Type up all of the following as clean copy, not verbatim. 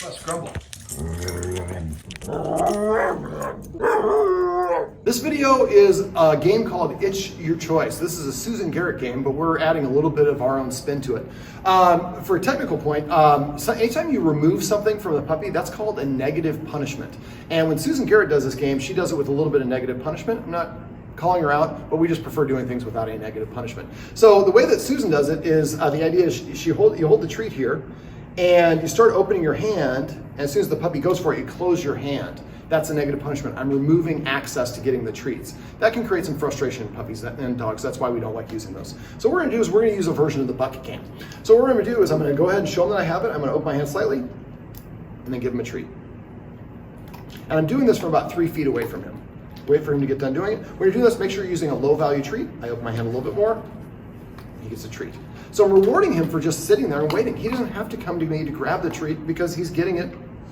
Let's grumble. This video is a game called It's Your Choice. This is a Susan Garrett game, but we're adding a little bit of our own spin to it. For a technical point, so anytime you remove something from the puppy, that's called a negative punishment. And when Susan Garrett does this game, she does it with a little bit of negative punishment. I'm not calling her out, but we just prefer doing things without any negative punishment. So the way that Susan does it is, the idea is you hold the treat here, and you start opening your hand, and as soon as the puppy goes for it, you close your hand. That's a negative punishment. I'm removing access to getting the treats. That can create some frustration in puppies and dogs. That's why we don't like using those. So what we're gonna do is we're gonna use a version of the bucket game. So what we're gonna do is I'm gonna go ahead and show them that I have it. I'm gonna open my hand slightly, and then give him a treat. And I'm doing this from about 3 feet away from him. Wait for him to get done doing it. When you do this, make sure you're using a low value treat. I open my hand a little bit more, he gets a treat. So I'm rewarding him for just sitting there and waiting. He doesn't have to come to me to grab the treat because he's getting it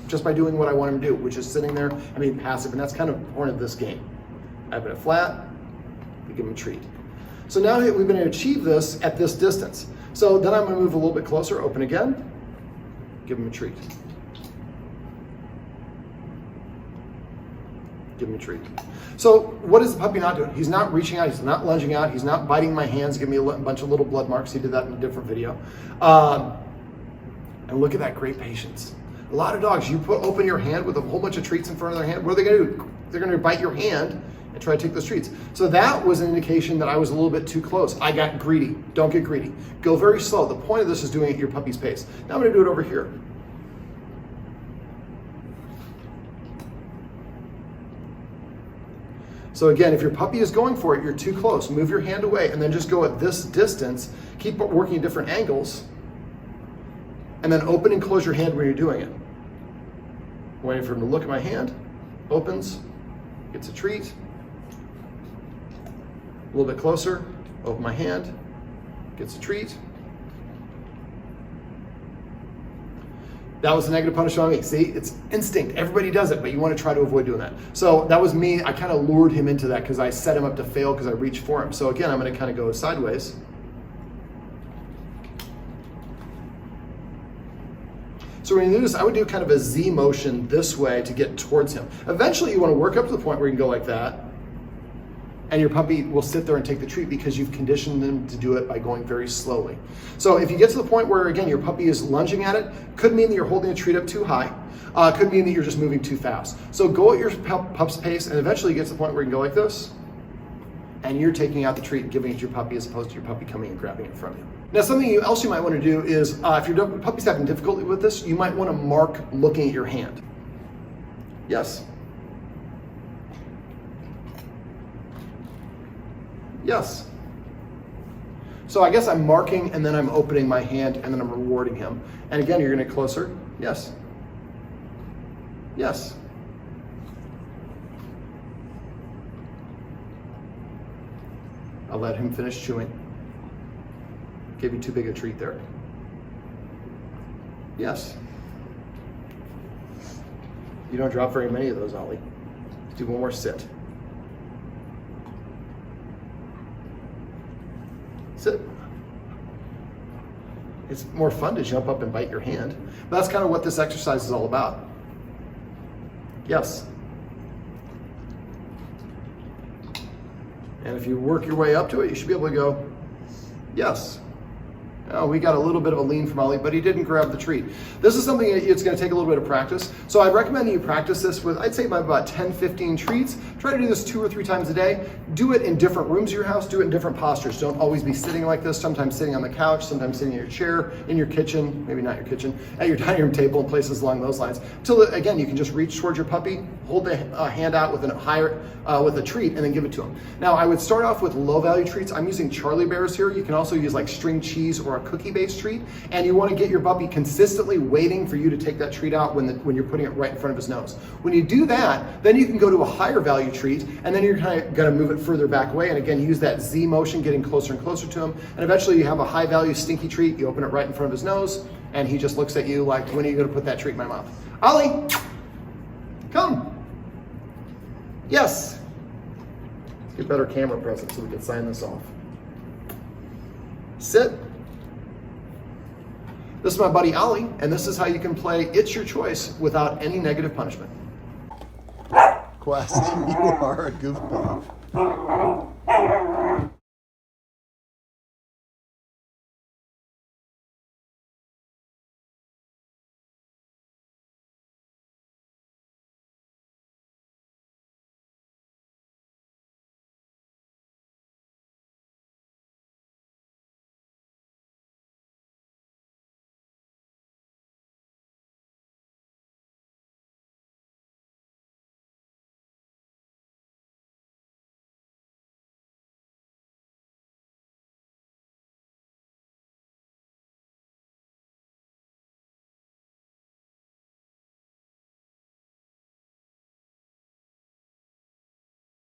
just by doing what I want him to do, which is sitting there and being passive, and that's kind of the point of this game. I open it flat, we give him a treat. So now we've been able to achieve this at this distance. So then I'm gonna move a little bit closer, open again, give him a treat. Give him a treat. So what is the puppy not doing? He's not reaching out, he's not lunging out, he's not biting my hands, giving me a bunch of little blood marks. He did that in a different video. And look at that great patience. A lot of dogs, you open your hand with a whole bunch of treats in front of their hand, what are they gonna do? They're gonna bite your hand and try to take those treats. So that was an indication that I was a little bit too close. I got greedy. Don't get greedy. Go very slow. The point of this is doing it at your puppy's pace. Now I'm gonna do it over here. So again, if your puppy is going for it, you're too close. Move your hand away and then just go at this distance. Keep working at different angles. And then open and close your hand when you're doing it. Waiting for him to look at my hand. Opens, gets a treat. A little bit closer, open my hand, gets a treat. That was a negative punishment on me. See, it's instinct. Everybody does it, but you want to try to avoid doing that. So that was me. I kind of lured him into that because I set him up to fail because I reached for him. So again, I'm going to kind of go sideways. So when you do this, I would do kind of a Z motion this way to get towards him. Eventually you want to work up to the point where you can go like that, and your puppy will sit there and take the treat because you've conditioned them to do it by going very slowly. So if you get to the point where, again, your puppy is lunging at it, could mean that you're holding the treat up too high, could mean that you're just moving too fast. So go at your pup's pace, and eventually you get to the point where you can go like this, and you're taking out the treat and giving it to your puppy as opposed to your puppy coming and grabbing it from you. Now, something else you might want to do is, if your puppy's having difficulty with this, you might want to mark looking at your hand. Yes. Yes. So I guess I'm marking and then I'm opening my hand and then I'm rewarding him. And again, you're going to get closer. Yes. Yes. I'll let him finish chewing. Gave you too big a treat there. Yes. You don't drop very many of those, Ollie. Let's do one more sit. Sit. It's more fun to jump up and bite your hand. But that's kind of what this exercise is all about. Yes. And if you work your way up to it, you should be able to go, yes. Oh, we got a little bit of a lean from Ollie, but he didn't grab the treat. This is something it's going to take a little bit of practice. So I'd recommend you practice this with, I'd say about 10, 15 treats. Try to do this 2 or 3 times a day. Do it in different rooms of your house. Do it in different postures. Don't always be sitting like this. Sometimes sitting on the couch, sometimes sitting in your chair, in your kitchen, maybe not your kitchen, at your dining room table and places along those lines. Until, again, you can just reach towards your puppy, hold the hand out with with a treat, and then give it to him. Now, I would start off with low value treats. I'm using Charlie Bears here. You can also use like string cheese or a cookie-based treat, and you want to get your puppy consistently waiting for you to take that treat out when you're putting it right in front of his nose. When you do that, then you can go to a higher value treat, and then you're kind of going to move it further back away, and again, use that Z motion, getting closer and closer to him, and eventually you have a high value stinky treat. You open it right in front of his nose, and he just looks at you like, when are you going to put that treat in my mouth? Ollie, come. Yes. Let's get better camera presence so we can sign this off. Sit. This is my buddy Ollie, and this is how you can play It's Your Choice without any negative punishment. Quest, you are a goofball.